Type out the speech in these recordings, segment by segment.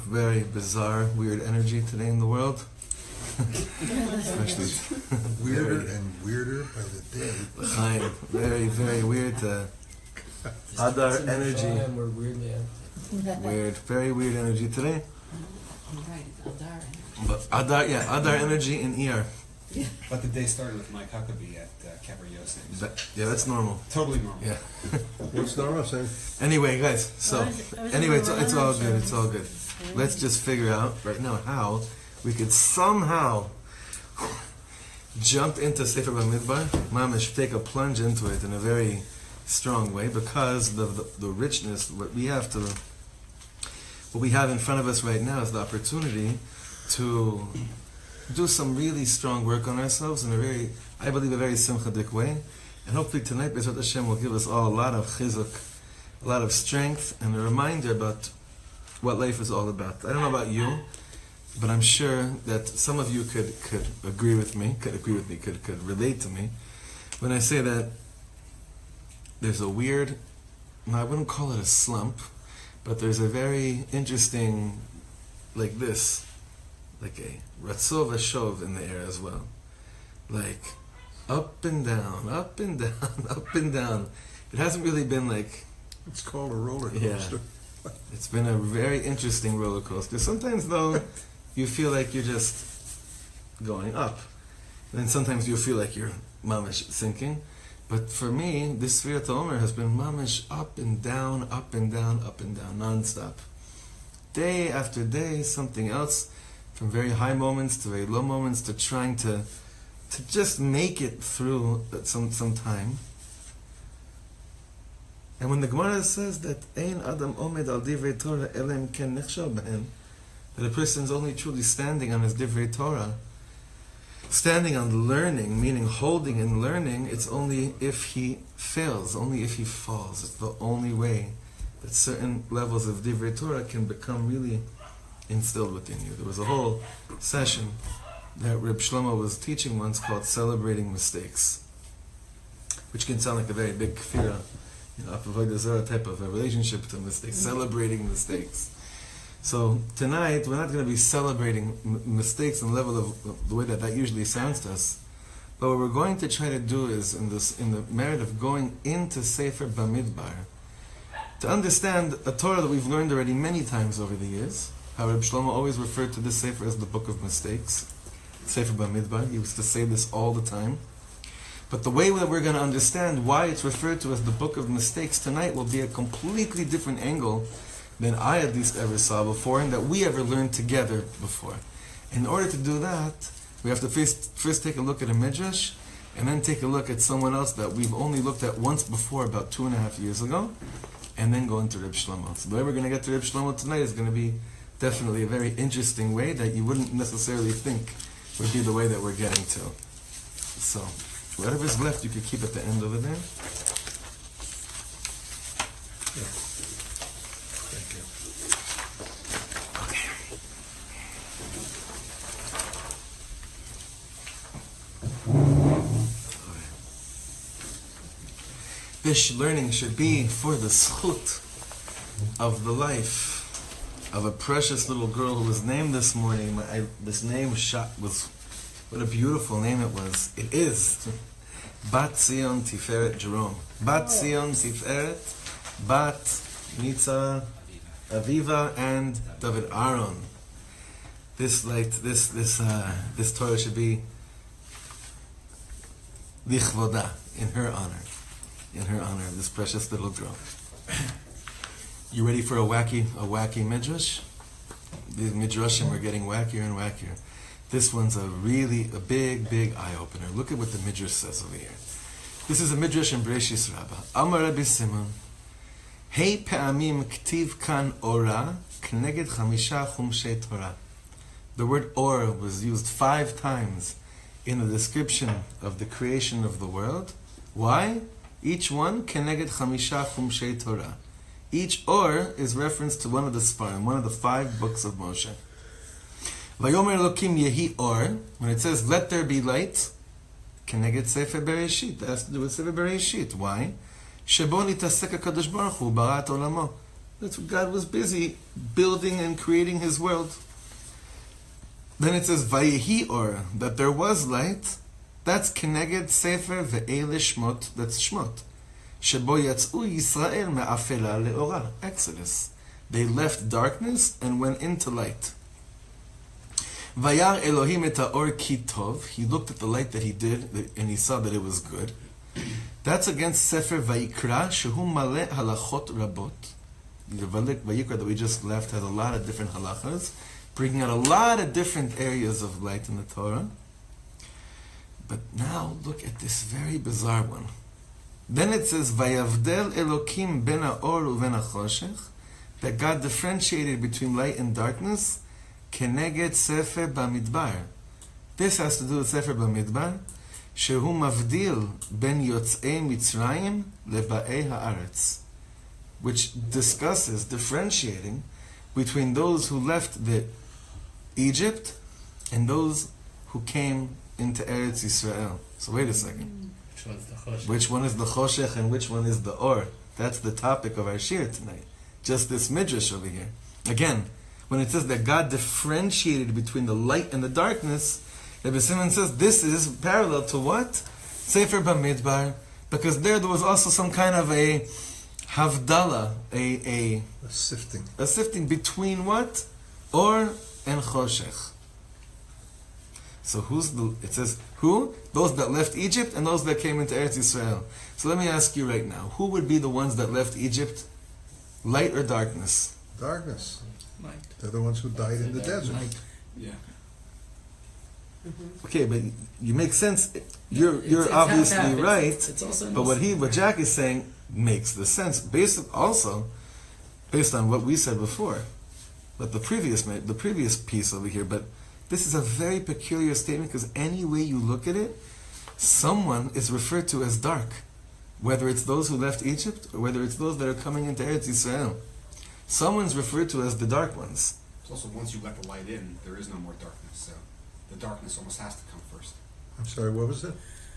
very bizarre, weird energy today in the world. Especially weirder and weirder by the day. Very, very weird. Adar energy. We're weirdly Weird, very weird energy today. Right, it's Adar energy. But Adar energy in ER. But the day started with Mike Huckabee at Kever Yosef. Yeah, that's normal. Totally normal. Yeah. What's normal, Sam? Anyway, guys, so, anyway, it's all good, it's all good. Let's just figure out right now how we could somehow jump into Sefer Bamidbar, Mamish, take a plunge into it in a very strong way, because the richness, what we have in front of us right now is the opportunity to do some really strong work on ourselves in a very, I believe, a very simchadik way. And hopefully tonight, B'ezrat Hashem will give us all a lot of chizuk, a lot of strength, and a reminder about what life is all about. I don't know about you, but I'm sure that some of you could agree with me, could relate to me, when I say that there's a weird, I wouldn't call it a slump, but there's a very interesting, like this, like a ratzov v'shov in the air as well. Like, up and down, up and down, up and down. It hasn't really been like... It's called a roller coaster. Yeah. It's been a very interesting roller coaster. Sometimes, though, you feel like you're just going up. And then sometimes you feel like you're mamish sinking. But for me, this Sfirat HaOmer has been mamish up and down, up and down, up and down, non-stop. Day after day, something else, from very high moments to very low moments, to trying to just make it through some time. And when the Gemara says that Ein Adam Omed al Divrei Torah Elem Ken Nechshal B'hem, that a person is only truly standing on his Divrei Torah, standing on learning, meaning holding and learning, it's only if he fails, only if he falls. It's the only way that certain levels of Divrei Torah can become really instilled within you. There was a whole session that Reb Shlomo was teaching once called Celebrating Mistakes, which can sound like a very big kfira, avodah zarah type of a relationship to mistakes, celebrating mistakes. So tonight we're not going to be celebrating mistakes on the level of the way that usually sounds to us, but what we're going to try to do is in the merit of going into Sefer Bamidbar, to understand a Torah that we've learned already many times over the years. How Reb Shlomo always referred to this Sefer as the Book of Mistakes, Sefer Bamidbar. He used to say this all the time. But the way that we're going to understand why it's referred to as the Book of Mistakes tonight will be a completely different angle than I at least ever saw before, and that we ever learned together before. In order to do that, we have to first take a look at a midrash, and then take a look at someone else that we've only looked at once before, about 2.5 years ago, and then go into Reb Shlomo. So the way we're going to get to Reb Shlomo tonight is going to be definitely a very interesting way that you wouldn't necessarily think would be the way that we're getting to. So, whatever's left you could keep at the end over there. Yeah. Thank you. Okay. This learning should be for the schut of the life of a precious little girl who was named this morning. This name was, what a beautiful name it was. It is Bat Zion Tiferet Jerome. Bat Zion Tiferet, Bat Nitza Aviva, and David Aaron. This Torah should be lichvoda, in her honor, this precious little girl. You ready for a wacky midrash? These midrashim are getting wackier and wackier. This one's a big eye-opener. Look at what the midrash says over here. This is a midrash in Beraşit Rabbah. Amar Rabbi סימון, פעמים כתיב כאן אורה, כנגד חמשה חומשי תורה. The word Ora was used 5 times in the description of the creation of the world. Why? Each one k'neged חמישה חומשי Torah. Each Or is reference to one of the Sfarim, one of the 5 books of Moshe. Vayomer Elokim Yehi Or, when it says let there be light, k'neged Sefer Beraşit. That has to do with Sefer Beraşit. Why? Shebo nitעסק הקדוש ברוך הוא ברא את עולמו. That's what God was busy building and creating His world. Then it says, Vayehi Ora, that there was light. That's Kенגד Sefer ואלה שמות, that's Shmot. Shebo יצאו ישראל מאפילה לאורה, Exodus. They left darkness and went into light. Vayar Elohim et haor ki tov. He looked at the light that He did, and He saw that it was good. That's against Sefer vayikrא, שהוא מלא הלכות רבות. The Vayikra that we just left has a lot of different halachas, bringing out a lot of different areas of light in the Torah. But now look at this very bizarre one. Then it says, Vayavdel Elokim ben haor uven hachoshech, that God differentiated between light and darkness, כנגד Sefer Bamidbar. This has to do with Sefer Bamidbar, שהוא מבדיל בין יוצאי מצרים לבאי הארץ, which discusses differentiating between those who left Egypt and those who came into Eretz Israel. So wait a second. Which one is the choshech and which one is the or? That's the topic of our shir tonight. Just this midrash over here. Again, when it says that God differentiated between the light and the darkness, Rabbi סימון says this is parallel to what? Sefer Bamidbar, because there was also some kind of a havdala, a sifting. A sifting between what? Or and choshech. So it says, who? Those that left Egypt and those that came into Eretz Israel. So let me ask you right now, who would be the ones that left Egypt? Light or darkness? Darkness. Light. They're the ones who died in the desert. Light. Yeah. Okay, but you make sense. You're obviously half. right. It's also but what Jack is saying makes the sense, based on what we said before. But the previous piece over here. But this is a very peculiar statement, because any way you look at it, someone is referred to as dark, whether it's those who left Egypt or whether it's those that are coming into Eretz Israel. Someone's referred to as the dark ones. It's also, once you let the light in, there is no more darkness. So the darkness almost has to come first. I'm sorry, what was it?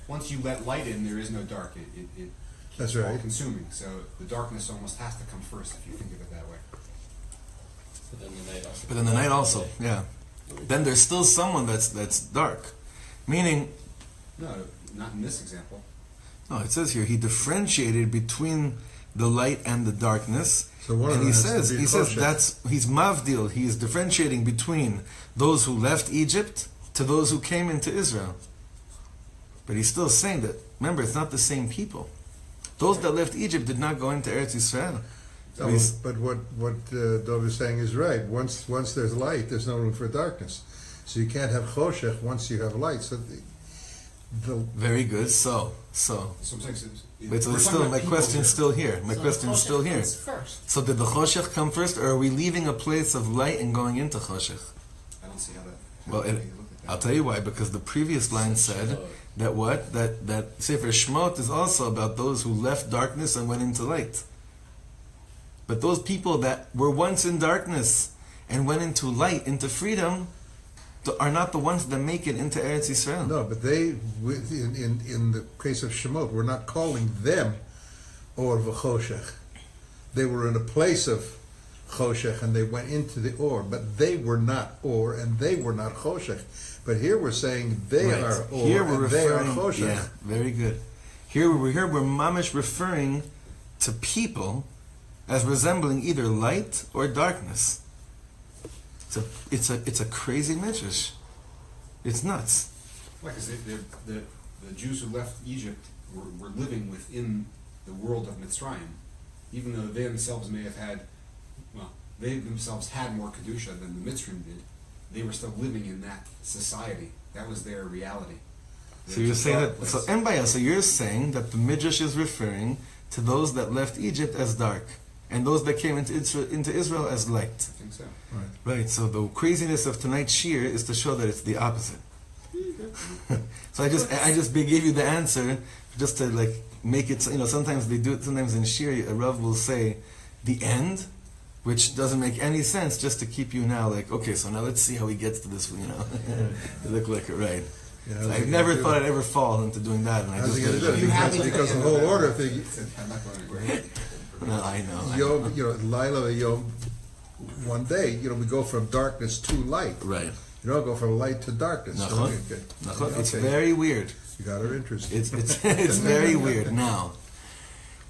Once you let light in, there is no dark. It That's keeps right. all consuming. So the darkness almost has to come first, if you think of it that way. But then the night also, yeah. Then there's still someone that's dark. Meaning, No, not in this example. no, it says here, He differentiated between the light and the darkness. So one of And them he has to be says he's mavdil, he's differentiating between those who left Egypt to those who came into Israel. But he's still saying that, remember, it's not the same people. Those that left Egypt did not go into Eretz Israel. So But what Dov is saying is right. Once there's light, there's no room for darkness. So you can't have choshech once you have light. So very good. So So I'm saying, but so still, my question's still here. My question's still here. First. So did the choshech come first, or are we leaving a place of light and going into choshech? I don't see how that. Well, how you look at that. I'll tell you why. Because the previous line said that what? That Sefer Shemot is also about those who left darkness and went into light. But those people that were once in darkness and went into light, into freedom, are not the ones that make it into Eretz Israel. no, but they in the case of Shemot, we're not calling them or v'choshech. They were in a place of choshech and they went into the or, but they were not or and they were not choshech. But here we're saying they Right. are or Here we're and they are referring, choshech. yeah, very good. Here we're mamish referring to people as resembling either light or darkness. It's a crazy midrash. It's nuts. Right, because the Jews who left Egypt were living within the world of Mitzrayim, even though they themselves may have had, they themselves had more kedusha than the Mitzrayim did. They were still living in that society. That was their reality. So you're saying that. So you're saying that the midrash is referring to those that left Egypt as dark, and those that came into Israel as light. I think so. Right. So the craziness of tonight's shir is to show that it's the opposite. So I just gave you the answer just to like make it. Sometimes they do it. Sometimes in shir, a rav will say the end, which doesn't make any sense, just to keep you now like, okay, so now let's see how he gets to this. You look like it, right? Yeah, So I never thought I'd ever fall into doing that, and I How's just he going did to do it. it? Because the whole order thing. I'm not going anywhere. No, I know. Yom, Laila Yom, one day, we go from darkness to light. Right. You don't go from light to darkness. Nachon. Okay. Nachon. It's Okay. very weird. You got her interested. It's very weird. Now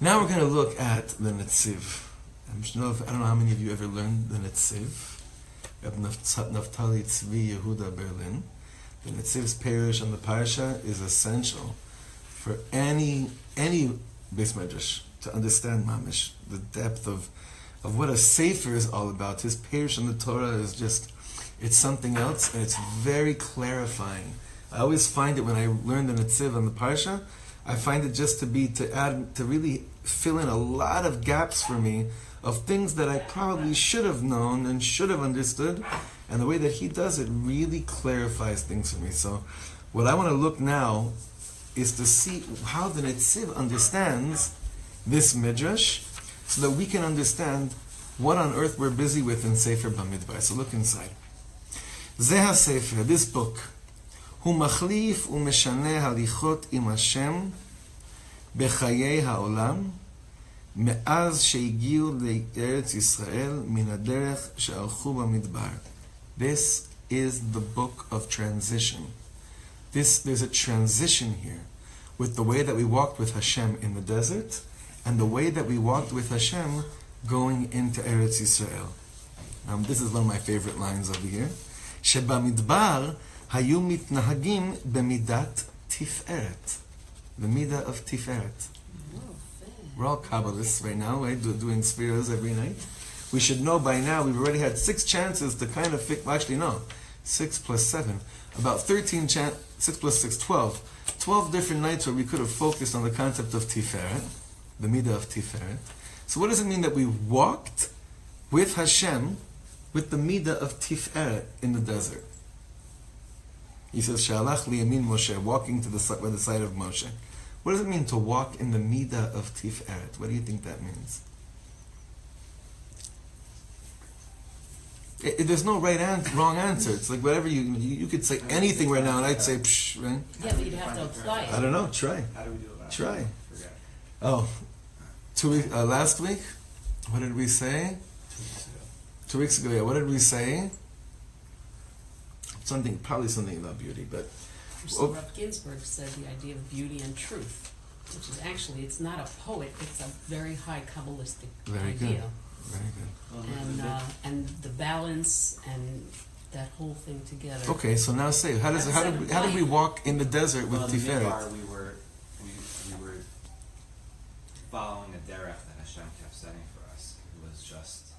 we're going to look at the Netziv. I don't know how many of you ever learned the Netziv. Reb Naftali Tzvi Yehuda Berlin. The Netziv's parish on the parsha is essential for any Beis Medrash to understand mamish the depth of what a Sefer is all about. His parish on the Torah is just, it's something else, and it's very clarifying. I always find it when I learn the Netziv on the parsha, I find it just to really fill in a lot of gaps for me of things that I probably should have known and should have understood, and the way that he does it really clarifies things for me. So what I want to look now is to see how the Netziv understands this midrash, so that we can understand what on earth we're busy with in Sefer Bamidbar. So look inside. Zeh Sefer, this book, hu machlif umeshane halichot im Hashem bechayei haolam me'az she'igiu לארץ ישראל מן הדרך שהלכו במדבר. This is the book of transition. There's a transition here with the way that we walked with Hashem in the desert and the way that we walked with Hashem going into Eretz Israel. This is one of my favorite lines over here. שבמדבר היו מתנהגים במידת תפארת. The midah of Tiferet. We're all Kabbalists right now, right? Doing spheres every night. We should know by now, we've already had 6 chances to kind of fit, well, actually no, 6 plus 7. About 13 chances, 6 plus 6, 12. 12 different nights where we could have focused on the concept of Tiferet, the midah of Tiferet. So what does it mean that we walked with Hashem with the midah of Tiferet in the desert? He says, Shalach liyamin Moshe, walking to the by the side of Moshe. What does it mean to walk in the midah of Tiferet? What do you think that means? There's no wrong answer. It's like whatever you could say anything right now, and I'd say psh, right? Yeah, but you'd have to apply it. I don't know. Try. How do we do it? Try. Forget. Oh, 2 weeks. Last week, what did we say? 2 weeks ago. Yeah. What did we say? Probably something about beauty, but. So Rabbi Ginsburg said the idea of beauty and truth, which is actually, it's not a poet, it's a very high Kabbalistic Very idea. good. Very good. And the balance and that whole thing together. Okay, so now say, how did we walk in the desert with Tiferet? Well, in Midbar, we were following a derech that Hashem kept setting for us. It was just,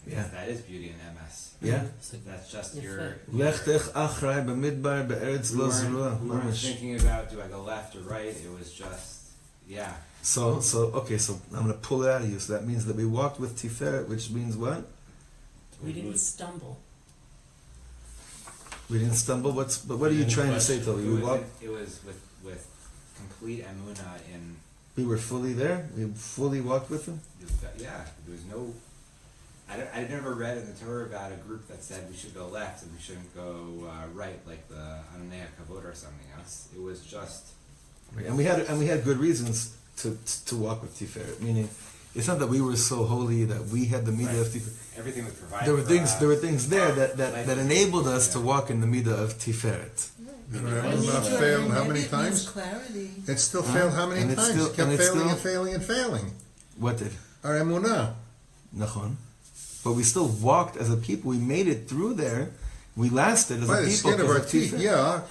that is beauty in MS. Yeah. So that's just your... Lechtech achrei b'midbar be'eretz lo zerua. We weren't thinking about, do I go left or right? It was just, So I'm going to pull it out of you. So that means that we walked with Tiferet, which means what? We didn't stumble. We didn't stumble. But what are you trying to say, Tali? It was with complete emunah in... We were fully there? We fully walked with him? Yeah, there was no... I never read in the Torah about a group that said we should go left and we shouldn't go right, like the Ananei Kavod or something else. It was just... And we had good reasons to walk with Tiferet. Meaning, it's not that we were so holy that we had the midah of Tiferet. Everything was provided. There were things there that enabled us to walk in the midah of Tiferet. It failed how many times? Clarity. It still failed how many times? It kept failing and failing. What did? Our emunah. Nachon. But we still walked as a people. We made it through there. We lasted as By a the people. skin of our teeth, yeah.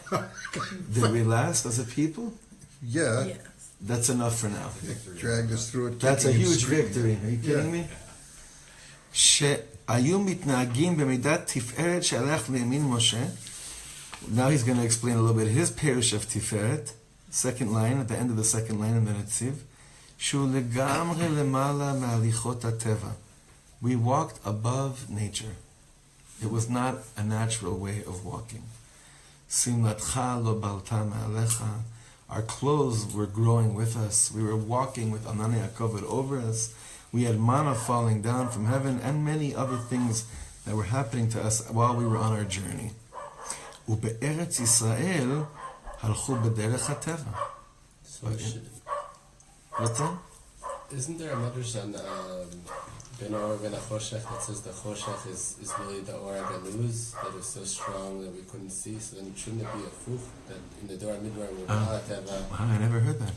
Did we last as a people? Yeah. Yes. That's enough for now. Dragged us through it. That's a kicking and huge screaming. victory. Are you kidding me? שהיו מתנהגים במידת תפארת שהלך לימין משה. Now he's going to explain a little bit his parish of Tiferet. Second line, at the end of the second line in the Netziv. שהוא לגמרי למעלה מהליכות הטבע. We walked above nature. It was not a natural way of walking. Simlatcha lo balta ma'alecha. Our clothes were growing with us. We were walking with Ananei HaKavod over us. We had manna falling down from heaven and many other things that were happening to us while we were on our journey. ובארץ ישראל הלכו בדרך הטבע. What's that? Isn't there a medrash on ben Ora ben Choshech that says the Choshech is really the Ora Galuz, that is so strong that we couldn't see? So then shouldn't it be a fuch that in the Bamidbar we're not to have a... Wow, I never heard that.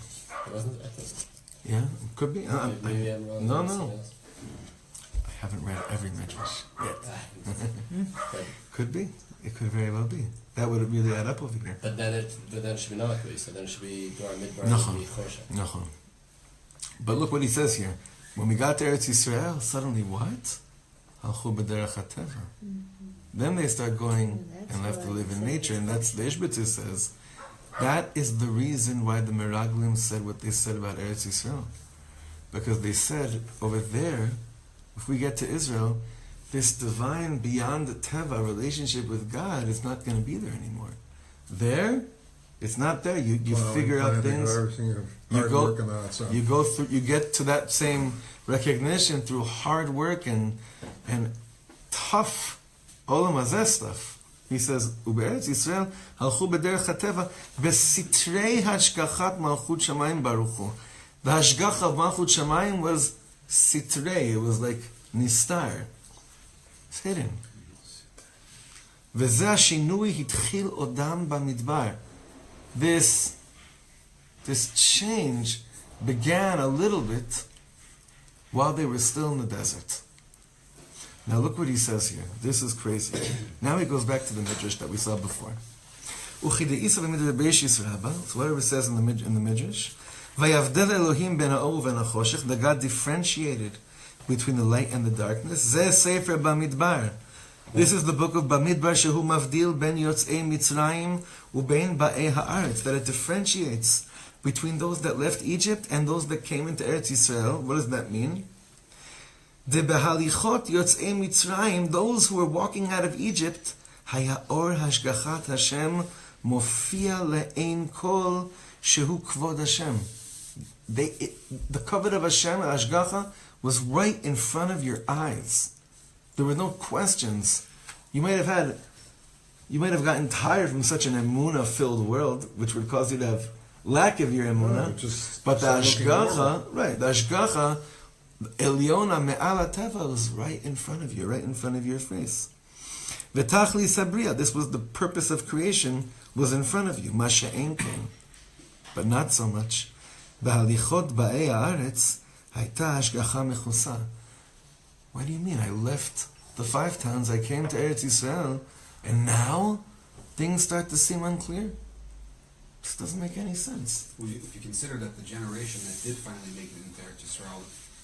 It wasn't? I thought... Yeah, it could be. Maybe I'm wrong. No. I haven't read every medrash yet. Could be. It could very well be. That would really add up over here. But then it should be Nalakui, so then it should be Bamidbar Nachon. and be Choshech. Nachon. But look what he says here. When we got to Eretz Israel, suddenly what? Halchu b'derech hateva. Then they start going and left to live in nature, and that's the Ishbitzer says. That is the reason why the Meraglim said what they said about Eretz Israel. Because they said, over there, if we get to Israel, this divine, beyond the Teva relationship with God is not going to be there anymore. There, it's not there. You figure out things. You go through. You get to that same recognition through hard work and tough olam hazeh stuff. He says, "Uberetz Yisrael halchu b'derech hateva v'sitrei hashgachat malchut shamayim baruchu." The hashgach of malchut shamayim was sitrei. It was like nistar. It's hidden. V'zeh hashinui hitchil odam bamidbar. This change began a little bit while they were still in the desert. Now look what he says here. This is crazy. Now he goes back to the midrash that we saw before. So whatever it says in the midrash, that God differentiated between the light and the darkness. Sefer Bamidbar. This is the book of Bamidbar, שהוא מבדיל בין יוצאי מצרים ובין באי הארץ, that it differentiates between those that left Egypt and those that came into Eretz Israel. What does that mean? The בהליכות יוצאי מצרים, those who were walking out of Egypt, היה אור השגחת השם מופיע לעין כל שהוא כבוד השם. The covet of Hashem, Hashgacha, was right in front of your eyes. There were no questions. You might have gotten tired from such an emunah-filled world, which would cause you to have lack of your emunah. But the Hashgacha, the Hashgacha, Eliona Me'ala Teva, was right in front of you, right in front of your face. V'tachli Sabriya, this was the purpose of creation, was in front of you. Masha'en ken, but not so much. V'halichot ba'ei ha'aretz, hayta hashgacha mechusa. What do you mean? I left the 5 towns, I came to Eretz Yisrael, and now things start to seem unclear? This doesn't make any sense. Well, if you consider that the generation that did finally make it into Eretz Yisrael,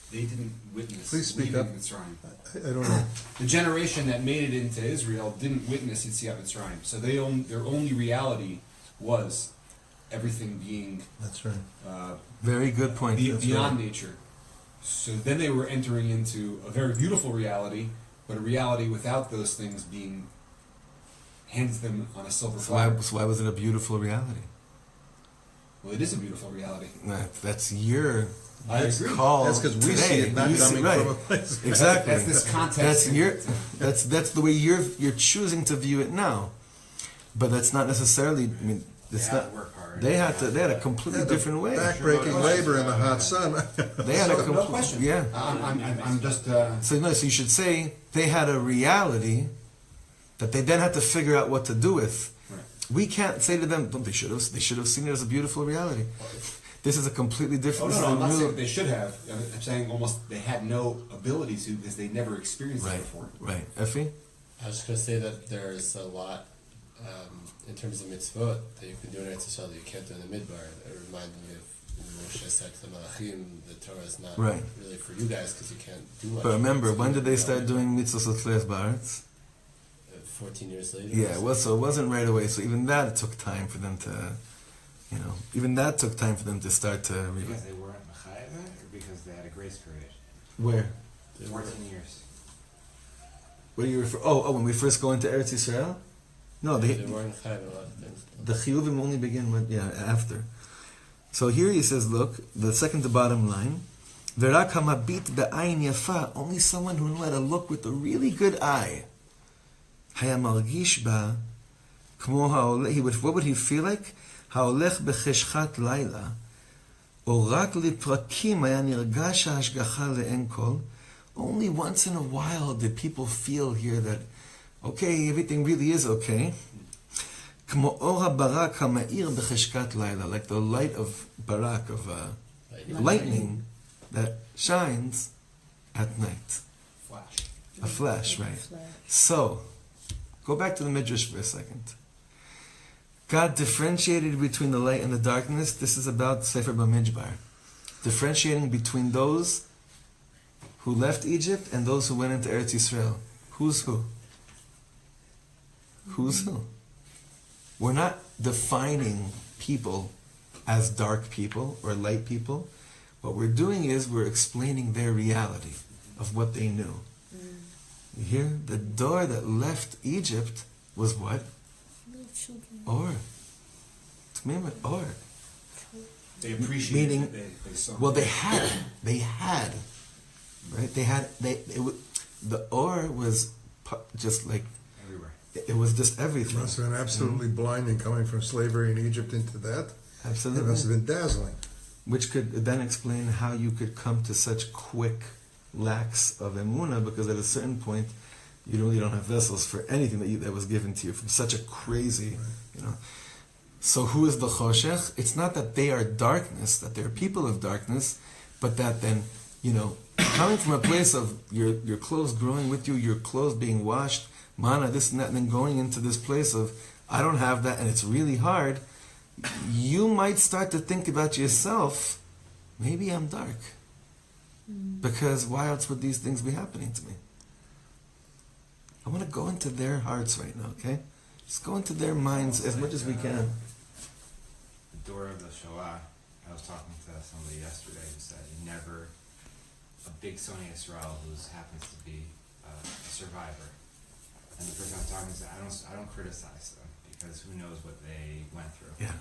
they didn't witness leaving Mitzrayim. I don't know. The generation that made it into Israel didn't witness Yetziat Mitzrayim. So their only reality was everything being That's right. Very good point. Beyond nature. So then they were entering into a very beautiful reality, but a reality without those things being handed to them on a silver platter. So why was it a beautiful reality? Well, it is a beautiful reality. That's your I agree. call. That's because we today. see it not You coming right. from a place. Exactly. That's this context. That's the way you're choosing to view it now. But that's not necessarily. I mean, it's They had not. to work hard. They had a completely different way. Backbreaking labor in the hot sun. They had a No question. Yeah. I'm just. So you should say they had a reality that they then had to figure out what to do with. Right. We can't say to them, they should have seen it as a beautiful reality. This is a completely different. I'm not saying they should have. I'm saying almost they had no ability to because they never experienced it before. Right. Effie? I was just going to say that there's a lot in terms of mitzvot that you can do in Eretz Yisrael that you can't do in the Midbar. It reminded me of Moshe said to the Malachim, the Torah is not really for you guys because you can't do much. But remember, when did they start doing mitzvot sotles ba'aretz? 14 years later. Yeah, so it wasn't right away. So even that took time for them to, start to. Because they weren't mechayev or because they had a grace period? Where? 14 years. What do you refer? Oh, when we first go into Eretz Yisrael? No, They weren't chayav in a lot of things. the chiyuvim only begin after. So here he says, look, the second to bottom line, V'rak hamabit be'ayin yafa, only someone who knew how to look with a really good eye. Haya margish ba, what would he feel like? Ha'olech b'cheshchat laila, או רק לפרקים היה נרגש ההשגחה לאין כל. Only once in a while did people feel here that, okay, everything really is okay. כמו אורה ברק המאיר בחשכת לילה, like the light of barak, of lightning that shines at night. Flash. A flash, right? So, go back to the Midrash for a second. God differentiated between the light and the darkness. This is about Sefer Bamidbar. Differentiating between those who left Egypt and those who went into Eretz Israel. Who's who? Who's who? We're not defining people as dark people or light people. What we're doing is we're explaining their reality of what they knew. You hear? The door that left Egypt was what? Or. Or. They appreciated Meaning, it. They saw. Well, they had, right? The Or was just like, Everywhere. it was just everything. Must have been absolutely blinding coming from slavery in Egypt into that. It Absolutely. must have been dazzling. Which could then explain how you could come to such quick lacks of emunah, because at a certain point, you really don't have vessels for anything that was given to you from such a crazy, you know. So who is the choshech? It's not that they are darkness, that they're people of darkness, but that then, you know, coming from a place of your clothes growing with you, your clothes being washed, mana, this and that, and then going into this place of, I don't have that and it's really hard, you might start to think about yourself, maybe I'm dark. Because why else would these things be happening to me? I want to go into their hearts right now, okay? Just go into their minds as much as we can. The door of the Shoah, I was talking to somebody yesterday who said never a big Sony Israel who happens to be a survivor. And the person I was talking to said, I don't criticize them because who knows what they went through. Yeah.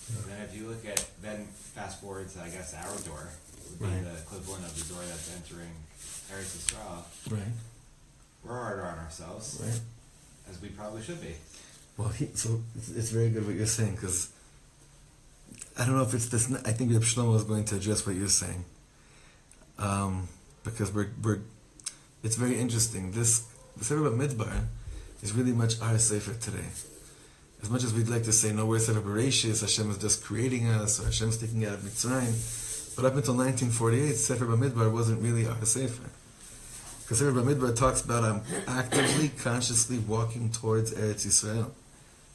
So then if you look at, then fast forward to, I guess, our door, would be Right. the equivalent of the door that's entering Eretz Israel. Right. We're harder on ourselves, Right. as we probably should be. Well, so it's very good what you're saying, because I don't know if it's this. I think Reb Shlomo is going to address what you're saying, because it's very interesting. The Sefer Bamidbar is really much our Sefer today. As much as we'd like to say, no, we're Sefer Beraishis, Hashem is just creating us, or Hashem's taking out of Mitzrayim, but up until 1948, Sefer Bamidbar wasn't really our Sefer. Because Sefer Bamidbar talks about I'm actively, consciously walking towards Eretz Israel.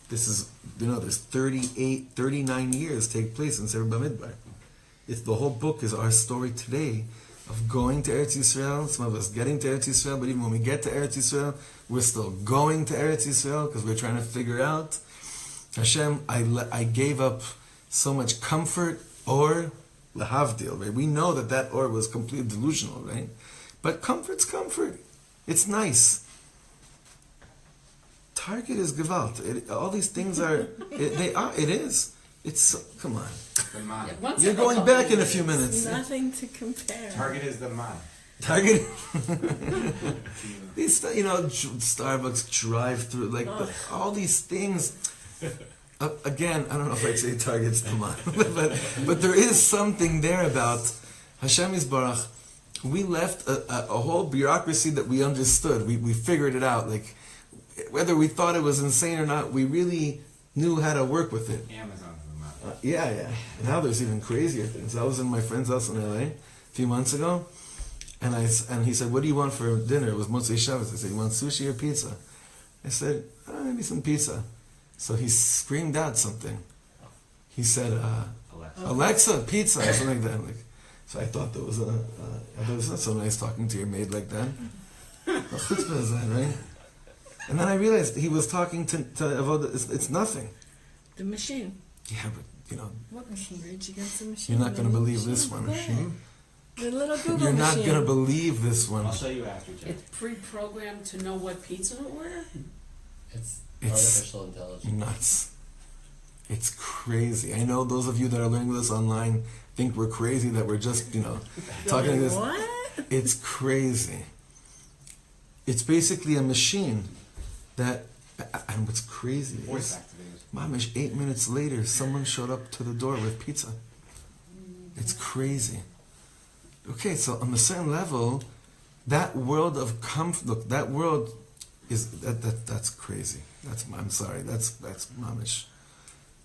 This is, there's 39 years take place in Sefer Bamidbar. The whole book is our story today of going to Eretz Israel, some of us getting to Eretz Israel, but even when we get to Eretz Israel, we're still going to Eretz Israel because we're trying to figure out, Hashem, I gave up so much comfort, or lahavdil, right? We know that or was completely delusional, right? But comfort's comfort. It's nice. Target is gewalt. All these things are, it is. It's, come on. The man. You're going back in a few minutes. Nothing to compare. Target is the man. Target. These, Starbucks drive-through, all these things. Again, I don't know if I'd say Target's the man, but there is something there about Hashem Yisbarach. We left a whole bureaucracy that we understood. We figured it out. Like, whether we thought it was insane or not, we really knew how to work with it. Amazon's the man. Yeah. Now there's even crazier things. I was in my friend's house in LA a few months ago, and he said, "What do you want for dinner?" It was Motzei Shabbos. I said, "You want sushi or pizza?" I said, "Maybe some pizza." So he screamed out something. He said, "Alexa, pizza," or something like that. So I thought it was not so nice talking to your maid like that. Chutzpah is that, right? And then I realized he was talking to Avodah. It's nothing. The machine. Yeah, but What machine? Where'd you get the machine? you're not going to believe this one. The little Google You're not machine. going to believe this one. I'll show you after, Jeff. It's pre-programmed to know what pizza to order? It's It's artificial intelligence. nuts. It's crazy. I know those of you that are learning with us online think we're crazy, that we're just, talking like this. What? It's crazy. It's basically a machine that, and what's crazy Voice is, activated. Mamish, 8 minutes later, someone showed up to the door with pizza. It's crazy. Okay, so on a certain level, that world of comfort, look, that world is, that's crazy. I'm sorry, that's mamish.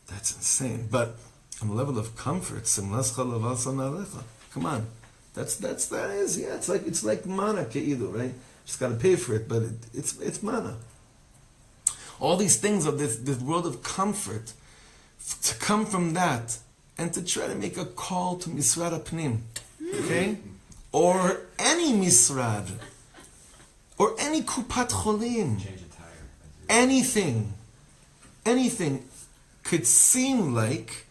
That's insane. But on the level of comfort, come on. That is, yeah, it's like mana ke'idu, right? Just gotta pay for it, but it's mana. All these things of this world of comfort, to come from that, and to try to make a call to Misrad Apnim, okay? Or any Misrad, or any Kupat Cholim, Change a tire. anything could seem like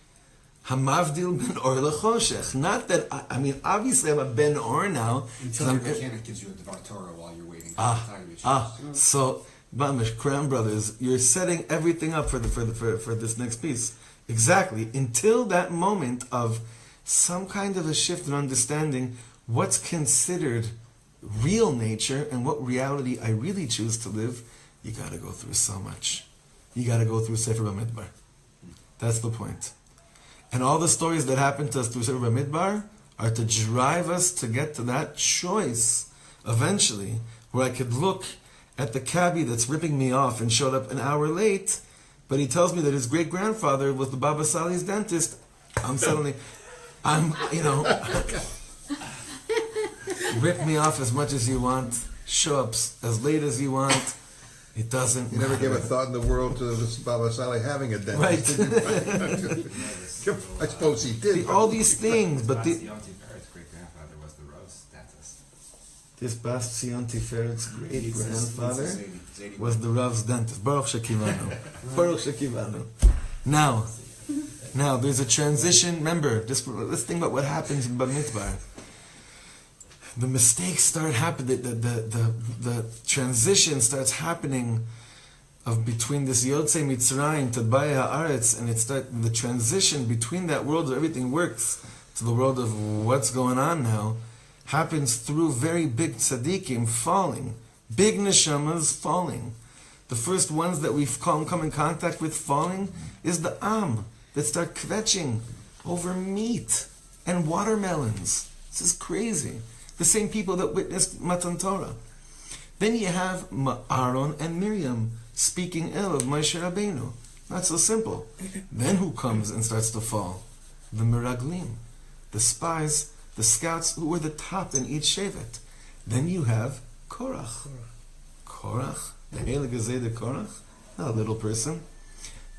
Hamavdil ben Or lechoshech. Not that, I mean, obviously I'm a ben Or now. Until your mechanic gives you a Devar Torah while you're waiting for the tire to change. So, Bamish, Crown Brothers, you're setting everything up for this next piece. Exactly. Until that moment of some kind of a shift in understanding what's considered real nature and what reality I really choose to live, you got to go through so much. You got to go through Sefer Bamidbar. That's the point. And all the stories that happen to us through Sefer Bamidbar are to drive us to get to that choice eventually, where I could look at the cabbie that's ripping me off and showed up an hour late, but he tells me that his great-grandfather was the Baba Sali's dentist. Rip me off as much as you want, show up as late as you want. It doesn't You matter. never gave a thought in the world to this Baba Sali having a dentist. Right. I suppose he did. All these things, but His great-grandfather was the Rose dentist. this Bastion Tiferet's great-grandfather was the Rav's dentist. Baruch Shekivanu. Baruch Shekivanu. Now, there's a transition. Remember, let's think about what happens in Bamidbar. The mistakes start happening. The transition starts happening of between this Yוצאי Mitzrayim to לבאי הארץ, and the transition between that world where everything works to the world of what's going on now happens through very big tzaddikim falling, big neshamas falling. The first ones that we've come in contact with falling is the Am that start kvetching over meat and watermelons. This is crazy. The same people that witnessed Matan Torah. Then you have Aaron and Miriam speaking ill of Moshe Rabbeinu. Not so simple. Then who comes and starts to fall? The Meraglim, the spies, the scouts who were the top in each shevet. Then you have Korach. Korach, the Heilige Zayde Korach, not a little person.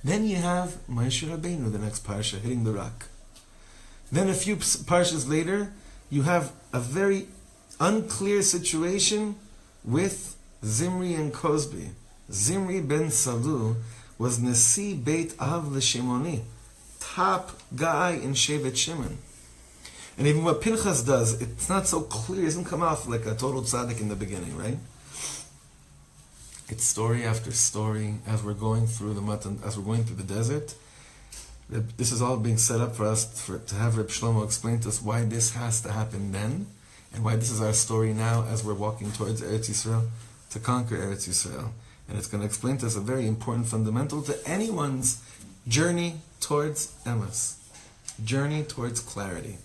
Then you have Moshe Rabbeinu, the next parsha, hitting the rock. Then a few parshas later, you have a very unclear situation with Zimri and Cosby. Zimri ben Salu was Nasi Beit Av L'Shimoni, top guy in Shevet Shimon. And even what Pinchas does, it's not so clear, it doesn't come off like a total tzaddik in the beginning, right? It's story after story as we're going through the desert. This is all being set up for us to have Reb Shlomo explain to us why this has to happen then, and why this is our story now as we're walking towards Eretz Yisrael, to conquer Eretz Yisrael. And it's going to explain to us a very important fundamental to anyone's journey towards emes, journey towards clarity.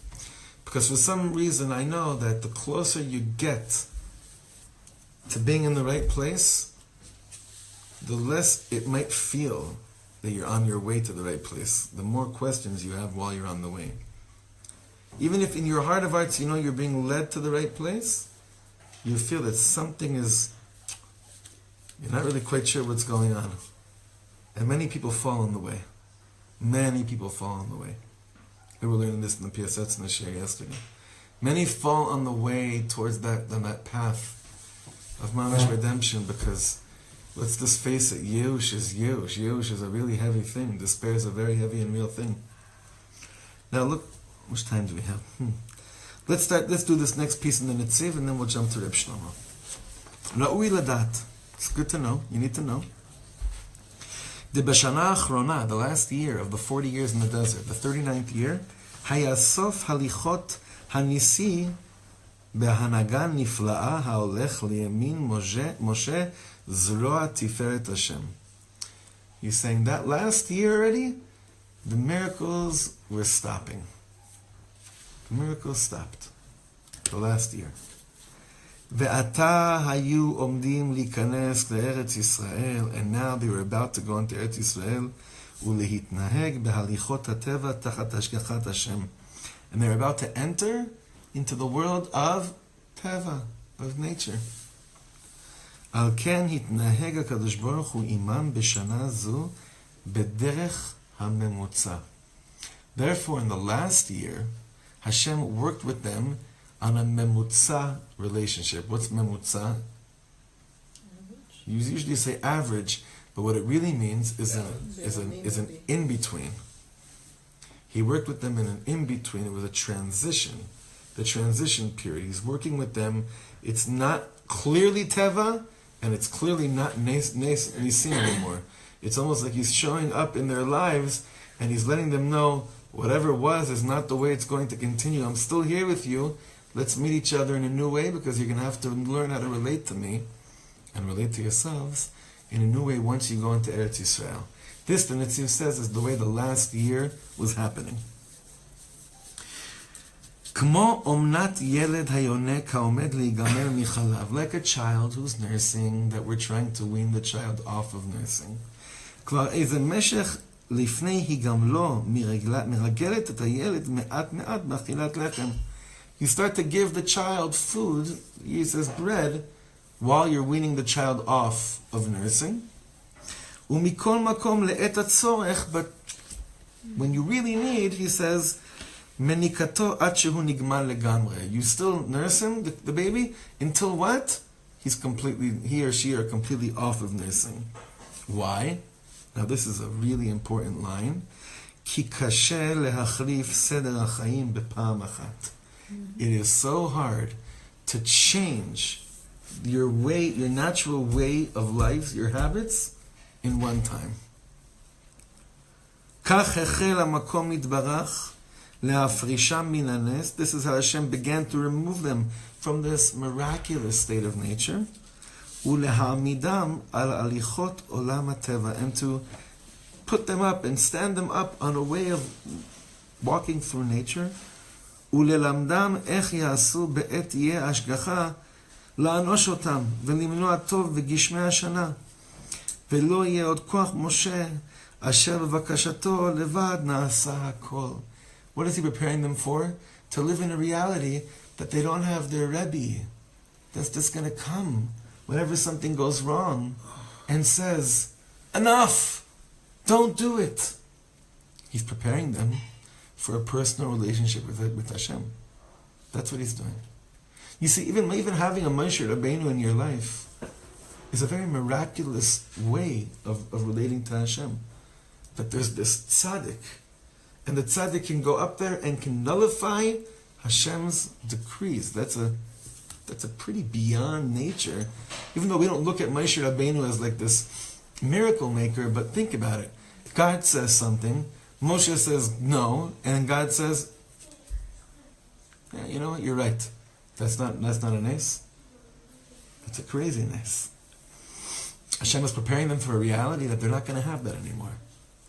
Because for some reason I know that the closer you get to being in the right place, the less it might feel that you're on your way to the right place, the more questions you have while you're on the way. Even if in your heart of hearts you know you're being led to the right place, you feel that something is, you're not really quite sure what's going on. And many people fall on the way. Many people fall on the way. We were learning this in the PSS in the share yesterday. Many fall on the way towards that path of mamish redemption because, let's just face it, Yush is Yush. Yush is a really heavy thing. Despair is a very heavy and real thing. Now look, how much time do we have? Let's do this next piece in the Netziv and then we'll jump to Reb Shlomo. Ra'ui ladat. It's good to know. You need to know. The Bashana Achrona, the last year of the 40 years in the desert, the 39th year, Hayasof halichot hanisi behanaga nifla'a haolech liyamin Moshe zroa tiferet Hashem. He's saying that last year already, the miracles were stopping. The miracle stopped. The last year. ועתה היו עומדים להיכנס לארץ ישראל, and now they were about to go into ארץ ישראל, ולהתנהג בהליכות הטבע תחת השגחת השם. And they're about to enter into the world of טבע, of nature. על כן התנהג הקדוש ברוך הוא עמם בשנה זו בדרך הממוצע. Therefore, in the last year, Hashem worked with them on a memutza relationship. What's memutza? You usually say average, but what it really means is an in-between. He worked with them in an in-between. It was a transition, the transition period. He's working with them. It's not clearly teva, and it's clearly not nisim anymore. It's almost like he's showing up in their lives, and he's letting them know whatever was is not the way it's going to continue. I'm still here with you. Let's meet each other in a new way, because you're going to have to learn how to relate to me and relate to yourselves in a new way once you go into Eretz Yisrael. This, the Netziv says, is the way the last year was happening. כמו אומנת ילד היונק העומד להיגמר מחלב, like a child who's nursing, that we're trying to wean the child off of nursing. כבר איזה משך לפני היגמלו מרגלת את הילד מעט מעט באכילת לחם. You start to give the child food, he says bread, while you're weaning the child off of nursing. ומכל מקום לעת הצורך, but when you really need, he says, מניקתו עד שהוא נגמל לגמרי. You still nurse him, the baby, until what? He or she are completely off of nursing. Why? Now this is a really important line. כי קשה להחליף סדר החיים בפעם אחת. It is so hard to change your natural way of life, your habits, in one time. כך החל המקום יתברך להפרישם מן הנס. This is how Hashem began to remove them from this miraculous state of nature. ולהעמידם על הליכות עולם הטבע, and to put them up and stand them up on a way of walking through nature. וללמדם איך יעשו בעת תהיה השגחה לאנוש אותם ולמנוע טוב וגשמי השנה. ולא יהיה עוד כוח משה אשר בבקשתו לבד נעשה הכל. What is he preparing them for? To live in a reality that they don't have their Rabbi. That's just going to come whenever something goes wrong and says, enough! Don't do it! He's preparing them for a personal relationship with Hashem. That's what he's doing. You see, even having a Moshe Rabbeinu in your life is a very miraculous way of relating to Hashem. That there's this tzaddik, and the tzaddik can go up there and can nullify Hashem's decrees. That's a pretty beyond nature. Even though we don't look at Moshe Rabbeinu as like this miracle maker, but think about it. God says something, Moshe says no, and God says, yeah, you know what, you're right. That's not a nes. That's a crazy nes. Hashem is preparing them for a reality that they're not going to have that anymore.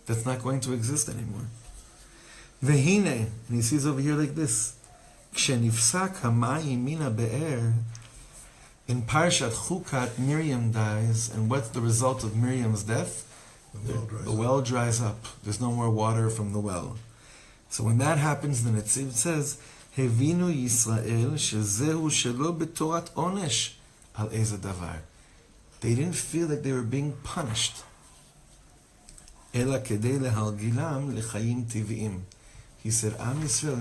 That's not going to exist anymore. Vehine, and he sees over here like this. Kshenifsak hamayim mina be'er. In Parshat Chukat, Miriam dies, and what's the result of Miriam's death? The well dries up. There's no more water from the well. So when that happens, then it says, Hevinu Yisrael shezehu shelo b'torat onesh al eze davar. They didn't feel like they were being punished. Ela kedei lehalgilam lechayim tivim. He said, Am Yisrael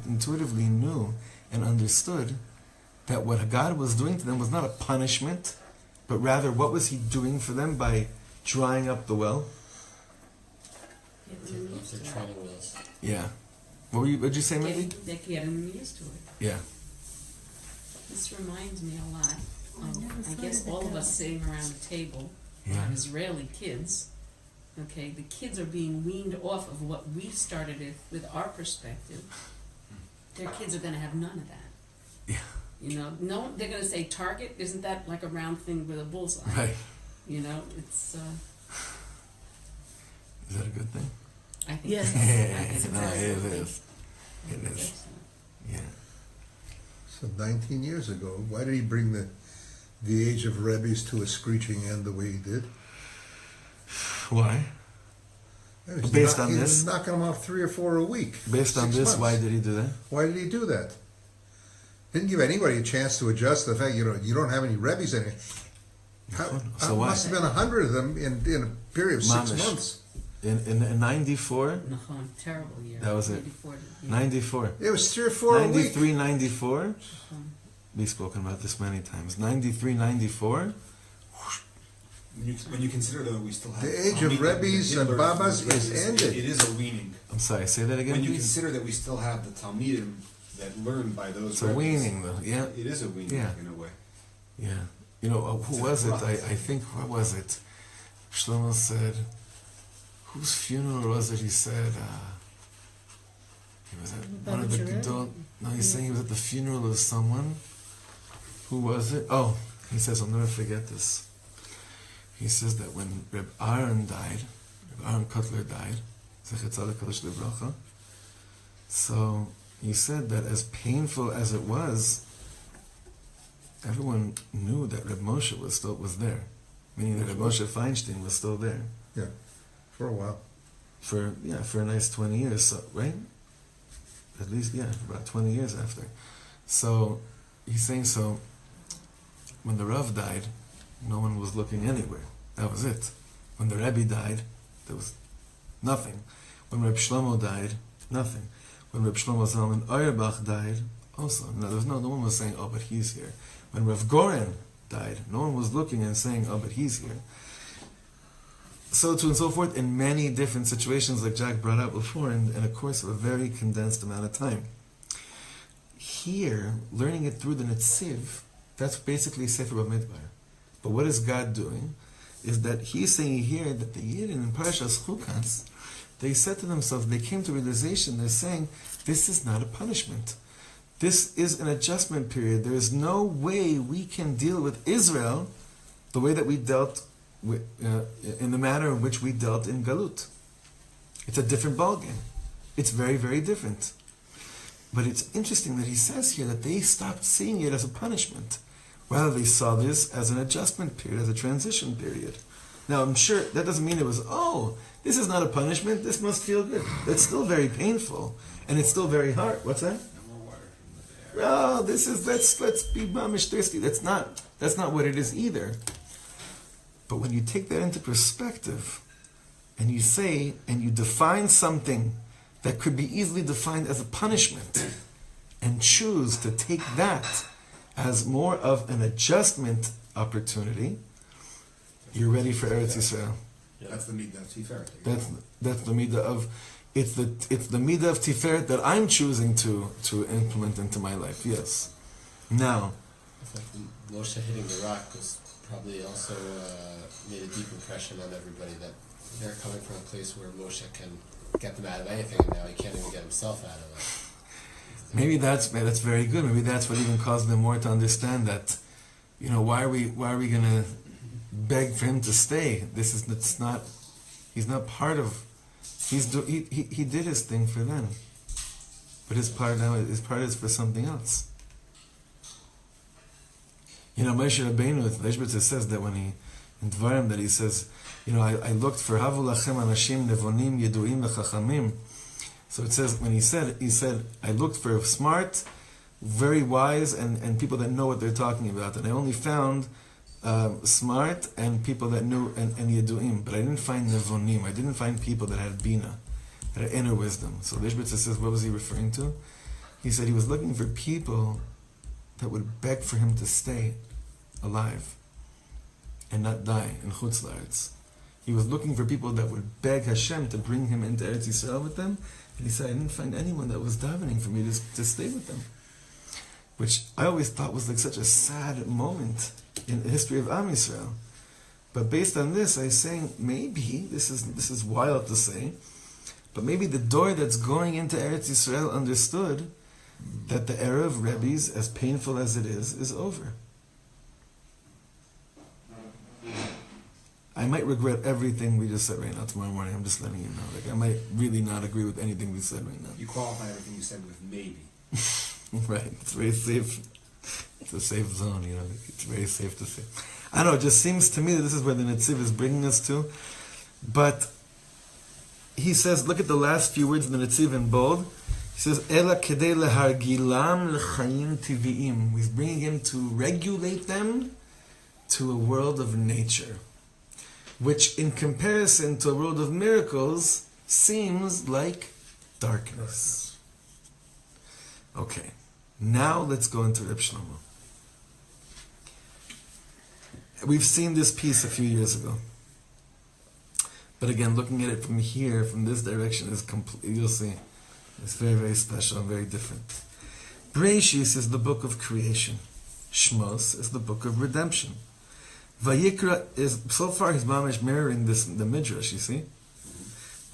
intuitively knew and understood that what God was doing to them was not a punishment, but rather what was he doing for them by drying up the well? Yeah. What did you say, Mindy? They're getting used to it. Yeah. This reminds me a lot of, I guess, all of us sitting around the table, Israeli kids. Okay, the kids are being weaned off of what we started with our perspective. Their kids are going to have none of that. Yeah. You know, no, they're going to say target. Isn't that like a round thing with a bullseye? Right. You know, it's. Is that a good thing? I think. Yes. I think it's No, a very it good is. thing. It is. So 19 years ago, why did he bring the age of Rebbe's to a screeching end the way he did? Why? He was Based on he this? was knocking them off 3 or 4 a week. Based on 6 this, months. why did he do that? Why did he do that? Didn't give anybody a chance to adjust to the fact you don't have any Rebbe's anymore. So why? Must have been 100 of them in a period of 6 Mamish. months. In 94, Terrible year. That was it. 94, yeah. 94. It was 3 or 4 a week. 93, 94. We've spoken about this many times. 93, 94. When you consider that we still have The age of Rebbe's and Babas is ended. It is a weaning. I'm sorry, say that again, When you please. consider that we still have the Talmidim that learn by those It's a Rebbe's, weaning, though. Yeah, It is a weaning Yeah. in a way. yeah. You know, who was it? I think, what was it? Shlomo said, whose funeral was it? He said, he was at one of the Gedol. No, he's saying he was at the funeral of someone. Who was it? Oh, he says, I'll never forget this. He says that when Reb Aaron died, Reb Aaron Kotler died, so he said that as painful as it was, everyone knew that Reb Moshe was there, meaning that Reb Moshe Feinstein was still there Yeah, for a while. for a nice 20 years, so, right? At least, about 20 years after. So he's saying, so when the Rav died, no one was looking anywhere. That was it. When the Rebbe died, there was nothing. When Reb Shlomo died, nothing. When Reb Shlomo Zalman Auerbach died, also, no one was saying, oh, but he's here. When Rav Goren died, no one was looking and saying, oh, but he's here. So to and so forth, in many different situations, like Jack brought up before, in a course of a very condensed amount of time. Here, learning it through the Netziv, that's basically Sefer Bamidbar. But what is God doing? Is that He's saying here that the Yidden in Parashas Chukas, they said to themselves, they came to realization, they're saying, this is not a punishment. This is an adjustment period. There is no way we can deal with Israel the way that we dealt with, in the manner in which we dealt in Galut. It's a different ballgame. It's very, very different. But it's interesting that he says here that they stopped seeing it as a punishment. Rather, they saw this as an adjustment period, as a transition period. Now, I'm sure that doesn't mean it was, oh, this is not a punishment, this must feel good. That's still very painful, and it's still very hard. What's that? No more water from the Bear. Oh, this is, let's be mamish thirsty. That's not what it is either. But when you take that into perspective, and you say, and you define something that could be easily defined as a punishment, and choose to take that as more of an adjustment opportunity, you're ready for Eretz Yisrael. Yeah. That's the midah of Tiferet. That's the midah of, it's the midah of Tiferet that I'm choosing to implement into my life. Yes. Now, It's like Moshe hitting the rock was probably also made a deep impression on everybody, that they're coming from a place where Moshe can get them out of anything, and now he can't even get himself out of it. maybe that's very good. Maybe that's what even caused them more to understand that, why are we gonna beg for him to stay? It's not. He's not part of. He did his thing for them, but his part is for something else. Moshe Rabbeinu, Leshbitz says that when he in Dvarim that he says, I looked for Havu lachem anashim nevonim yeduim v'chachamim. So it says, when he said, I looked for smart, very wise, and people that know what they're talking about. And I only found smart and people that knew, and yeduim. But I didn't find nevonim. I didn't find people that had bina, that had inner wisdom. So Lishbitz says, what was he referring to? He said he was looking for people that would beg for him to stay alive and not die in Chutz La'aretz. He was looking for people that would beg Hashem to bring him into Eretz Yisrael with them. And he said, I didn't find anyone that was davening for me to stay with them. Which I always thought was like such a sad moment in the history of Am Yisrael. But based on this, I'm saying maybe, this is wild to say, but maybe the door that's going into Eretz Yisrael understood that the era of Rebbe's, as painful as it is over. I might regret everything we just said right now tomorrow morning. I'm just letting you know. I might really not agree with anything we said right now. You qualify everything you said with maybe. Right, it's very safe. It's a safe zone, you know. It's very safe to say. I don't know, it just seems to me that this is where the Netziv is bringing us to. But he says, look at the last few words in the Netziv in bold. He says, Ela kedei lehargilam lechayim tiviim. He's bringing him to regulate them to a world of nature, which in comparison to a world of miracles seems like darkness. Okay, now let's go into Reb Shlomo. We've seen this piece a few years ago. But again, looking at it from here, from this direction, is complete. You'll see. It's very, very special and very different. Beraishit is the book of creation. Shmos is the book of redemption. Vayikra is, so far he's mamish mirroring this, the Midrash, you see.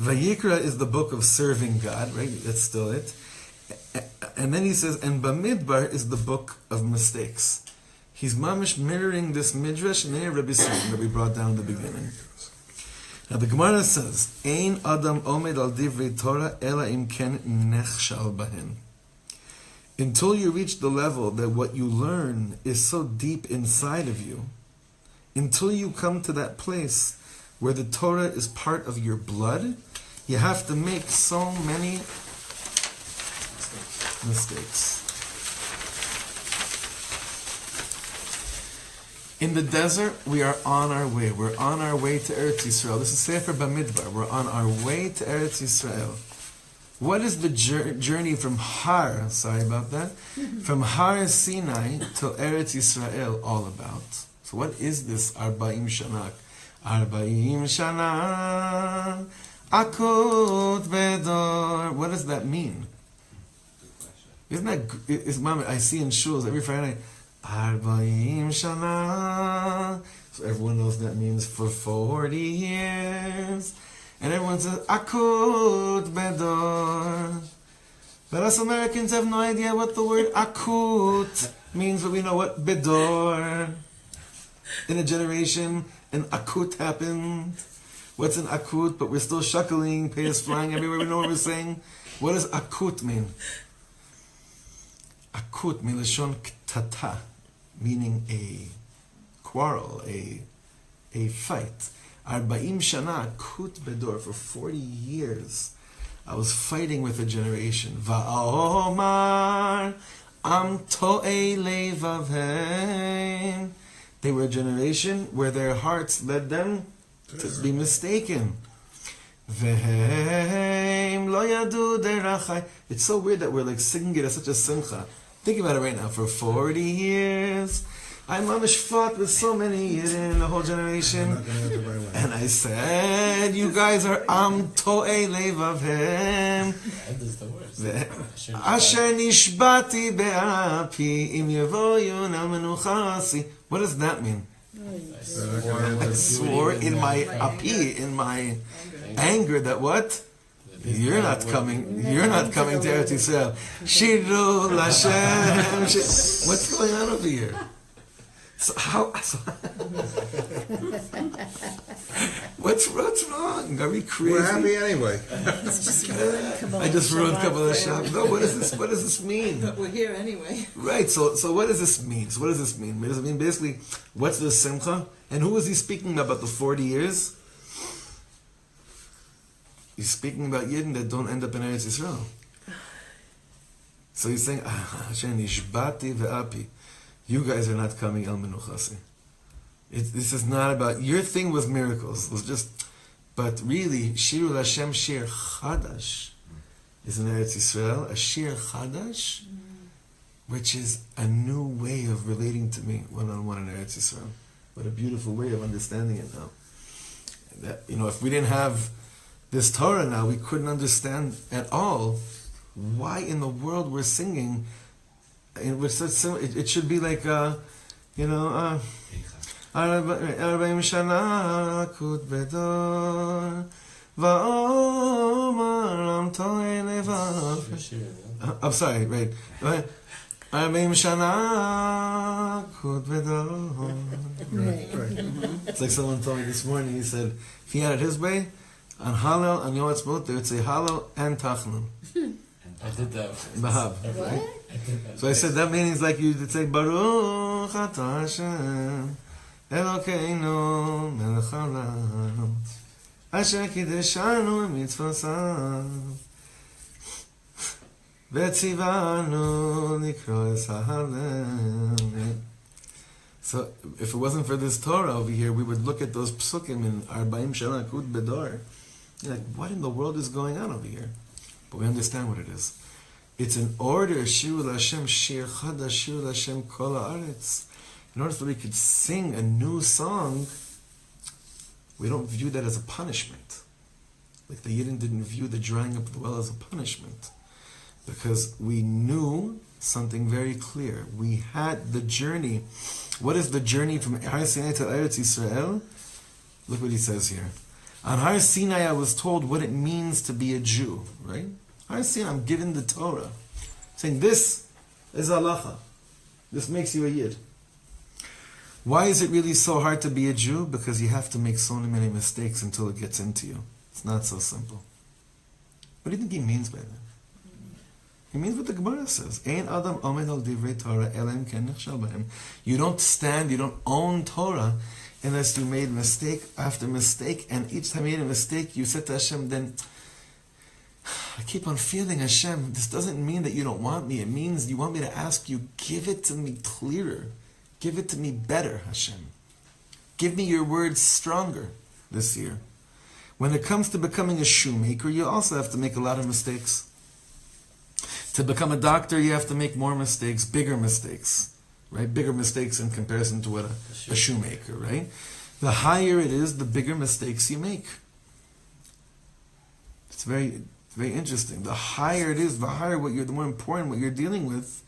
Vayikra is the book of serving God, right? That's still it. And then he says, and Bamidbar is the book of mistakes. He's mamish mirroring this Midrash and Rabbi that we brought down in the beginning. Now the Gemara says, Ein Adam omed al divrei Torah ela im ken nechshal bahen. Until you reach the level that what you learn is so deep inside of you, until you come to that place where the Torah is part of your blood, you have to make so many mistakes. In the desert, we are on our way. We're on our way to Eretz Yisrael. This is Sefer Bamidbar. We're on our way to Eretz Yisrael. What is the journey from Har, sorry about that, from Har Sinai to Eretz Yisrael all about? So what is this Arba'im Shana? Arba'im Shana, Akut Bedor. What does that mean? Isn't that, Mama, I see in shuls every Friday night, Arba'im Shana. So everyone knows that means for 40 years. And everyone says, Akut Bedor. But us Americans have no idea what the word Akut means, but we know what Bedor. In a generation, an Akut happened. What's an Akut? But we're still shuckling, payas flying everywhere. We know what we're saying. What does Akut mean? Akut, milashon ktata, meaning a quarrel, a fight. Arba'im shana, akut bedor, for 40 years, I was fighting with a generation. Va'omar, am to'ei levavhem. They were a generation where their hearts led them to be mistaken. Vehem lo yadu derachai. It's so weird that we're like singing it as such a simcha. Think about it right now. For 40 years, I mamish fought with so many in the whole generation. And I said, you guys are am to'ei levavhem. Asher nishbati be'api im yevoyun al menuchasi. What does that mean? I swore in my api, in my anger, that what? You're not coming to Eretz Yisrael. Shiru Lashem. What's going on over here? What's wrong? Are we crazy? We're happy anyway. I just ruined Kabbalah Shop. No, what does this mean? But we're here anyway. Right, so what does this mean? So what does this mean? Does it mean basically, what's the simcha? And who is he speaking about the 40 years? He's speaking about Yidden that don't end up in Eretz Yisrael. So he's saying, Nishbati ve'api. You guys are not coming el menuchasi. This is not about, your thing was miracles. It was just, but really, Shiru Hashem Shir Chadash is in Eretz Yisrael, a Shir Chadash, which is a new way of relating to me one-on-one in Eretz Yisrael. What a beautiful way of understanding it now. That, if we didn't have this Torah now, we couldn't understand at all why in the world we're singing. It should be like, Arba'im shana akut bedor va'omar am to'ei levav. I'm sorry, right. Arba'im shana akut bedor. It's like someone told me this morning, he said, if he had it his way, on Hallel, on Yom Ha'atzmaut, they would say Hallel and Tachnun. I did that. Bahab. What? So I said that means like you would say Baruch Atah Hashem Elokeinu Melech Haolam Asher Kideshanu Mitzvosav Vetzivanu Likro Es HaHalel. So if it wasn't for this Torah over here, we would look at those psukim in Arba'im Shana Kud Bedor. You're like, what in the world is going on over here? But we understand what it is. It's an order, Shiru L'Hashem, Shir Chadash, Shiru L'Hashem, Kol Haaretz. In order so we could sing a new song, we don't view that as a punishment. Like the Yidden didn't view the drying up of the well as a punishment. Because we knew something very clear. We had the journey. What is the journey from Har Sinai to Eretz Israel? Look what he says here. On Har Sinai I was told what it means to be a Jew, right? Har Sinai, I'm given the Torah. Saying this is halacha. This makes you a Yid. Why is it really so hard to be a Jew? Because you have to make so many mistakes until it gets into you. It's not so simple. What do you think he means by that? He means what the Gemara says. Ein adam omed al divrei Torah elem ken nechshal b'hem. You don't stand, you don't own Torah unless you made mistake after mistake, and each time you made a mistake, you said to Hashem, then I keep on feeling, Hashem, this doesn't mean that you don't want me. It means you want me to ask you, give it to me clearer. Give it to me better, Hashem. Give me your words stronger this year. When it comes to becoming a shoemaker, you also have to make a lot of mistakes. To become a doctor, you have to make more mistakes, bigger mistakes, right? Bigger mistakes in comparison to what a shoemaker, right? The higher it is, the bigger mistakes you make. It's very, very interesting. The higher it is, the more important what you're dealing with,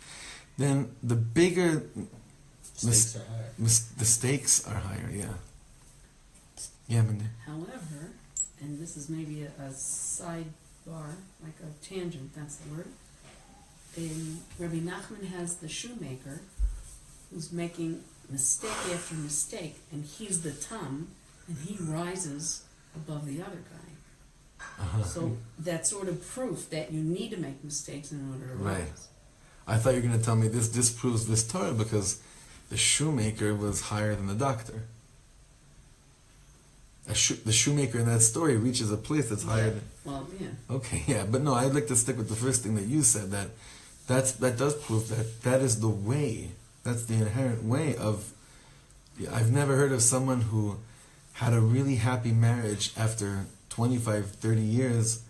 then the bigger the stakes are higher. Yeah. Yeah, Mindy. However, and this is maybe a sidebar, like a tangent, that's the word. Rabbi Nachman has the shoemaker who's making mistake after mistake, and he's the tam, and he rises above the other guy. Uh-huh. So that's sort of proof that you need to make mistakes in order to rise. Right. I thought you were going to tell me this disproves this Torah because the shoemaker was higher than the doctor. The shoemaker in that story reaches a place that's higher than... Well, yeah. Okay, yeah, but no, I'd like to stick with the first thing that you said, that does prove that is the way, that's the inherent way of... I've never heard of someone who had a really happy marriage after 25, 30 years,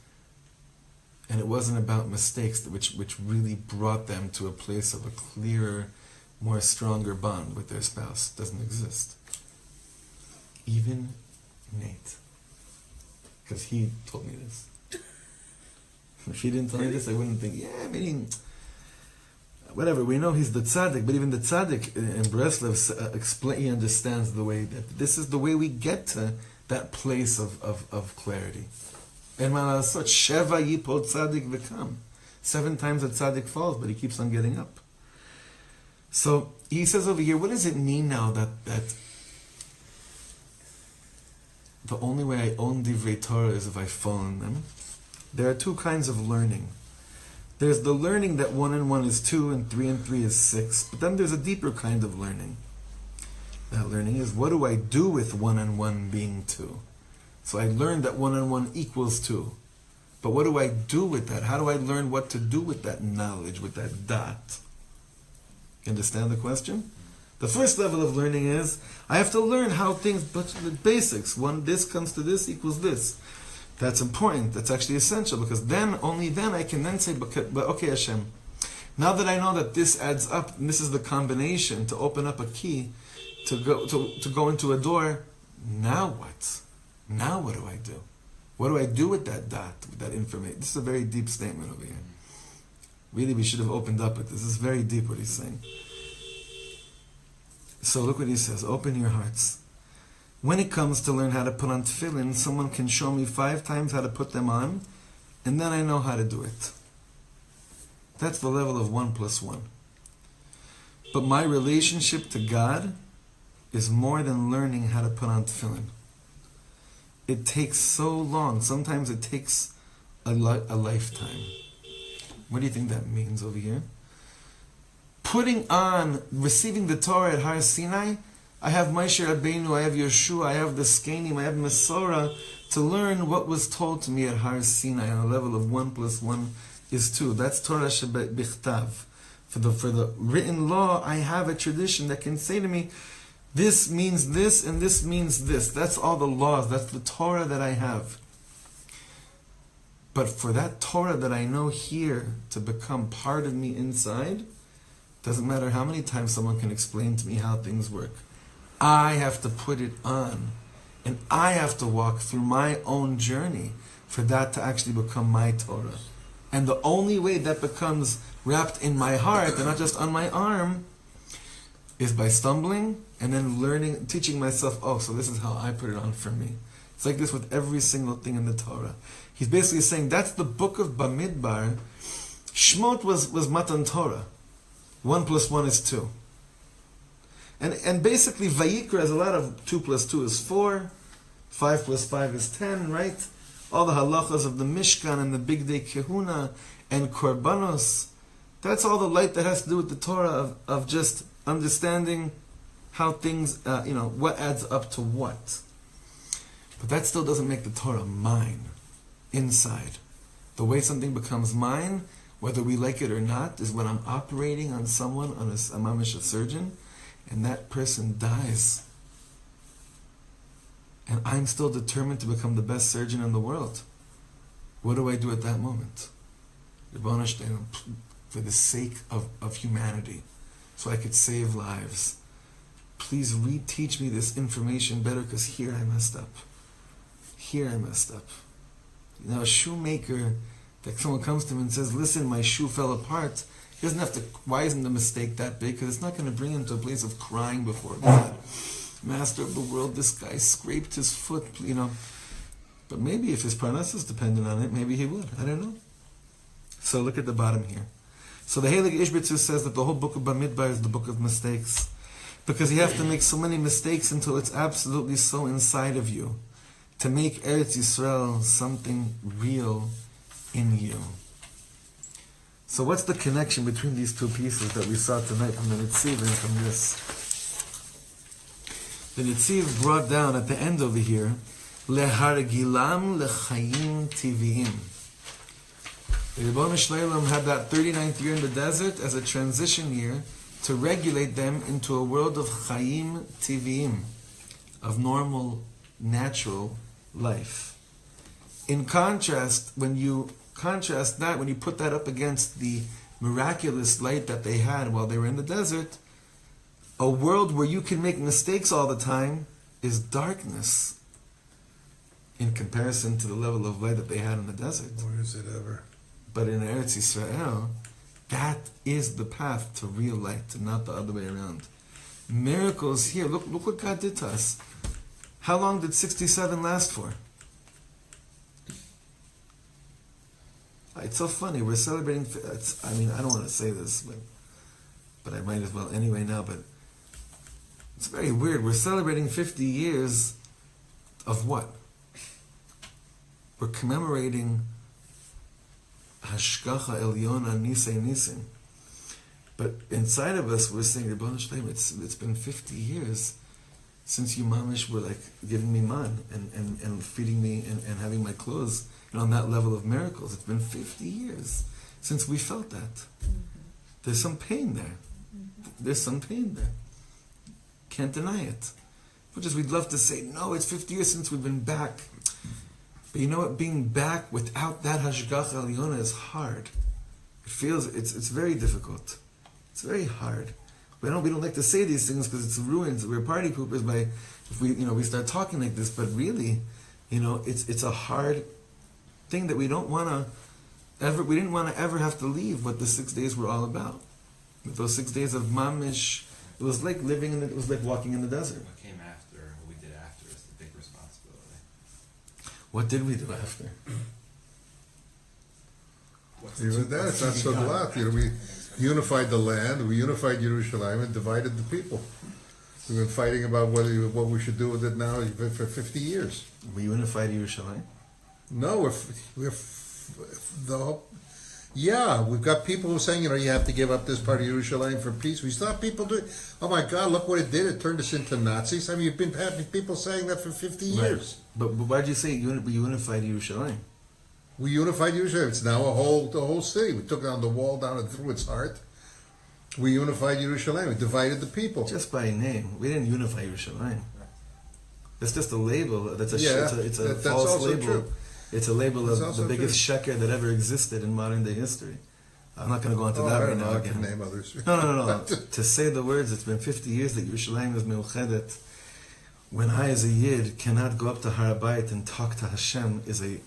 and it wasn't about mistakes, which really brought them to a place of a clearer, more stronger bond with their spouse. It doesn't exist. Even Nate. Because he told me this. If he didn't tell me this, I wouldn't think, yeah, meaning, whatever, we know he's the tzaddik, but even the tzaddik in Breslev, he understands the way that this is the way we get to that place of clarity. And malasot, sheva yipol tzaddik v'kam. 7 times a tzaddik falls, but he keeps on getting up. So he says over here, what does it mean now that the only way I own divrei Torah is if I fall in them? There are 2 kinds of learning. There's the learning that 1 and 1 is 2 and 3 and 3 is 6. But then there's a deeper kind of learning. That learning is, what do I do with 1 and 1 being 2? So I learned that 1 and 1 equals 2. But what do I do with that? How do I learn what to do with that knowledge, with that dot? You understand the question? The first level of learning is, I have to learn how things, but the basics. This comes to this equals this. That's important. That's actually essential, because then, only then, I can then say, but okay, Hashem, now that I know that this adds up, and this is the combination to open up a key, to go into a door, now what? Now what do I do? What do I do with that dot, with that information? This is a very deep statement over here. Really, we should have opened up with this. This is very deep what he's saying. So look what he says. Open your hearts. When it comes to learn how to put on tefillin, someone can show me 5 times how to put them on, and then I know how to do it. That's the level of 1 + 1. But my relationship to God is more than learning how to put on tefillin. It takes so long. Sometimes it takes a lifetime. What do you think that means over here? putting on, receiving the Torah at Har Sinai, I have Moshe Rabbeinu, I have Yeshua, I have the Skenim, I have Masorah, to learn what was told to me at Har Sinai on a level of 1 + 1 is 2. That's Torah shebichtav. For the written law, I have a tradition that can say to me, this means this and this means this. That's all the laws. That's the Torah that I have. But for that Torah that I know here to become part of me inside, doesn't matter how many times someone can explain to me how things work. I have to put it on. And I have to walk through my own journey for that to actually become my Torah. And the only way that becomes wrapped in my heart and not just on my arm is by stumbling and then learning, teaching myself, oh, so this is how I put it on for me. It's like this with every single thing in the Torah. He's basically saying that's the book of Bamidbar. Shmot was Matan Torah. 1 + 1 is 2. And basically Vayikra is a lot of 2 + 2 is 4, 5 + 5 is 10, right? All the halachas of the Mishkan and the Big Day Kehuna and Korbanos. That's all the light that has to do with the Torah of just understanding how things, what adds up to what. But that still doesn't make the Torah mine, inside. The way something becomes mine, whether we like it or not, is when I'm operating on someone, on a mamish surgeon, and that person dies. And I'm still determined to become the best surgeon in the world. What do I do at that moment? For the sake of humanity, so I could save lives, please reteach me this information better, because here I messed up. Here I messed up. A shoemaker, that someone comes to him and says, listen, my shoe fell apart, he doesn't have to, why isn't the mistake that big? Because it's not going to bring him to a place of crying before God. Master of the world, this guy scraped his foot, But maybe if his parnas is dependent on it, maybe he would. I don't know. So look at the bottom here. So the Heilig Ishbitzer says that the whole book of Bamidbar is the book of mistakes. Because you have to make so many mistakes until it's absolutely so inside of you to make Eretz Yisrael something real in you. So what's the connection between these two pieces that we saw tonight from the Netziv and from this? The Netziv brought down at the end over here, Lehargilam lechayim tiviyim. The Rebbeinu Shleilam had that 39th year in the desert as a transition year to regulate them into a world of chayim tiviyim, of normal, natural life. In contrast, when you put that up against the miraculous light that they had while they were in the desert, a world where you can make mistakes all the time is darkness in comparison to the level of light that they had in the desert. Where is it ever? But in Eretz Israel, that is the path to real light, and not the other way around. Miracles here. Look what God did to us. How long did 67 last for? It's so funny. We're celebrating. I don't want to say this, but I might as well anyway now. But it's very weird. We're celebrating 50 years of what? We're commemorating Hashgacha Elyona Nisei Nisim. But inside of us, we're saying, Rebbeinu Shalom, it's been 50 years since you mamish were like giving me man and feeding me and having my clothes on that level of miracles. It's been 50 years since we felt that. Mm-hmm. There's some pain there. Mm-hmm. There's some pain there. Can't deny it. Which is, we'd love to say, no, it's 50 years since we've been back. But you know what? Being back without that Hashgacha Elyona is hard. It feels, it's very difficult. It's very hard. We don't like to say these things because it's ruins. We're party poopers if we start talking like this. But really, it's a hard thing that we didn't want to ever have to leave what the 6 days were all about. With those 6 days of mamish, it was like it was like walking in the desert. What came after, what we did after, is the big responsibility. What did we do after? Even that, it's not so glad. We unified the land, we unified Yerushalayim, and divided the people. We've been fighting about what we should do with it now for 50 years. We unified Yerushalayim? No, Yeah, we've got people who are saying, you have to give up this part of Yerushalayim for peace. We still have people doing, oh my God, look what it did. It turned us into Nazis. I mean, you've been having people saying that for 50 years. But why'd you say we unified Yerushalayim? We unified Yerushalayim. It's now the whole city. We took down the wall down and through its heart. We unified Yerushalayim. We divided the people. Just by name. We didn't unify Yerushalayim. It's just a label. It's a false label. True. It's a label That's of the biggest sheker that ever existed in modern day history. I'm not going to go into that right now again. Name others. No. To say the words, it's been 50 years that Yerushalayim is meuchedet. When I, as a Yid, cannot go up to Harabait and talk to Hashem is a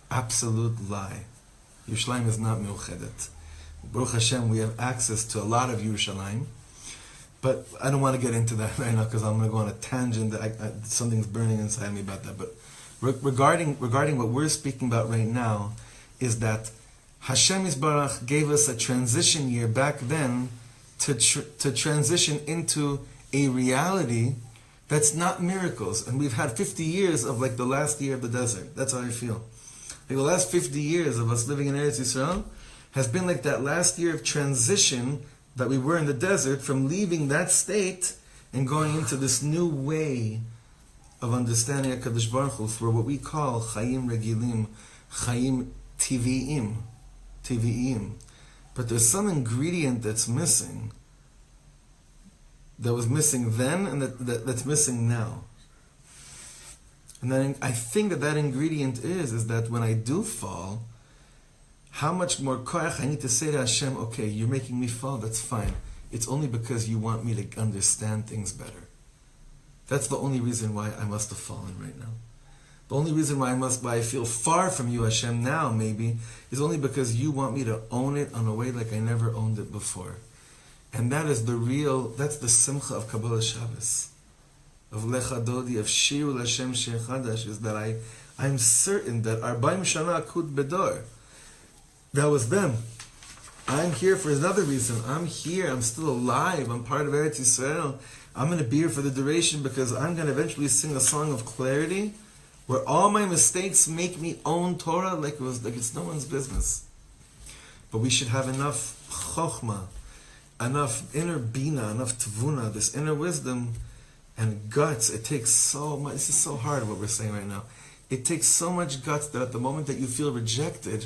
absolute lie. Yerushalayim is not meuchedet. Baruch Hashem, we have access to a lot of Yerushalayim, but I don't want to get into that right now because I'm going to go on a tangent. Something's burning inside me about that. But regarding what we're speaking about right now is that Hashem Yisbarach gave us a transition year back then to transition into a reality that's not miracles. And we've had 50 years of like the last year of the desert. That's how I feel. Like the last 50 years of us living in Eretz Yisrael has been like that last year of transition that we were in the desert from leaving that state and going into this new way of understanding HaKadosh Baruch Hu for what we call Chaim Regilim, Chaim Tivi'im. But there's some ingredient that's missing, that was missing then and that's missing now. And then I think that ingredient is that when I do fall, how much more koach I need to say to Hashem, okay, you're making me fall, that's fine. It's only because you want me to understand things better. That's the only reason why I must have fallen right now. The only reason why I feel far from you, Hashem, now maybe, is only because you want me to own it on a way like I never owned it before. And that is that's the simcha of Kabbalah Shabbos, of Lecha Dodi, of Shiru L'Hashem Shir Chadash, is that I'm certain that 40 Shana Kud Bedor, that was them. I'm here for another reason. I'm here. I'm still alive. I'm part of Eretz Yisrael. I'm going to be here for the duration because I'm going to eventually sing a song of clarity where all my mistakes make me own Torah like it's no one's business. But we should have enough chokhmah, enough inner bina, enough tvuna, this inner wisdom and guts. It takes so much. This is so hard what we're saying right now. It takes so much guts that at the moment that you feel rejected,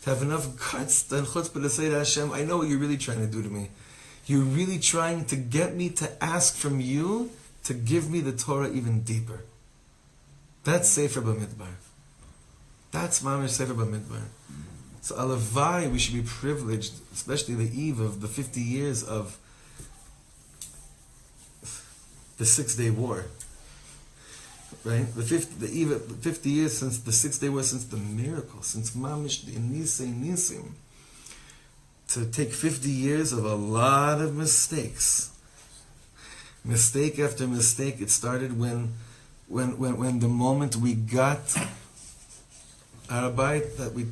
to have enough guts and chutzpah to say to Hashem, I know what you're really trying to do to me. You're really trying to get me to ask from you to give me the Torah even deeper. That's Sefer Bamidbar. That's Mamish Sefer Bamidbar. So alavai, we should be privileged, especially the eve of the 50 years of the 6-day war. Right? The 50 years since the 6-day war, since the miracle, since Mamish the Nisim, to take 50 years of a lot of mistakes. Mistake after mistake. It started when the moment we got Rabbi, that we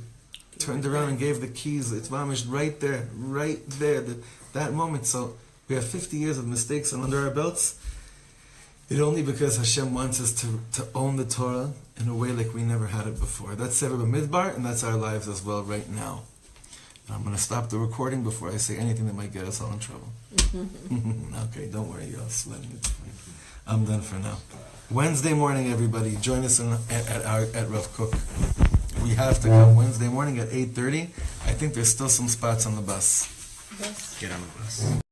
turned around and gave the keys. It's Mamish right there, that moment. So we have 50 years of mistakes under our belts. It only because Hashem wants us to own the Torah in a way like we never had it before. That's Sefer Bamidbar, and that's our lives as well right now. And I'm going to stop the recording before I say anything that might get us all in trouble. Okay, don't worry, you're all sweating. It's fine. I'm done for now. Wednesday morning, everybody, join us at Rav Cook. We have to come Wednesday morning at 8:30. I think there's still some spots on the bus. Yes. Get on the bus.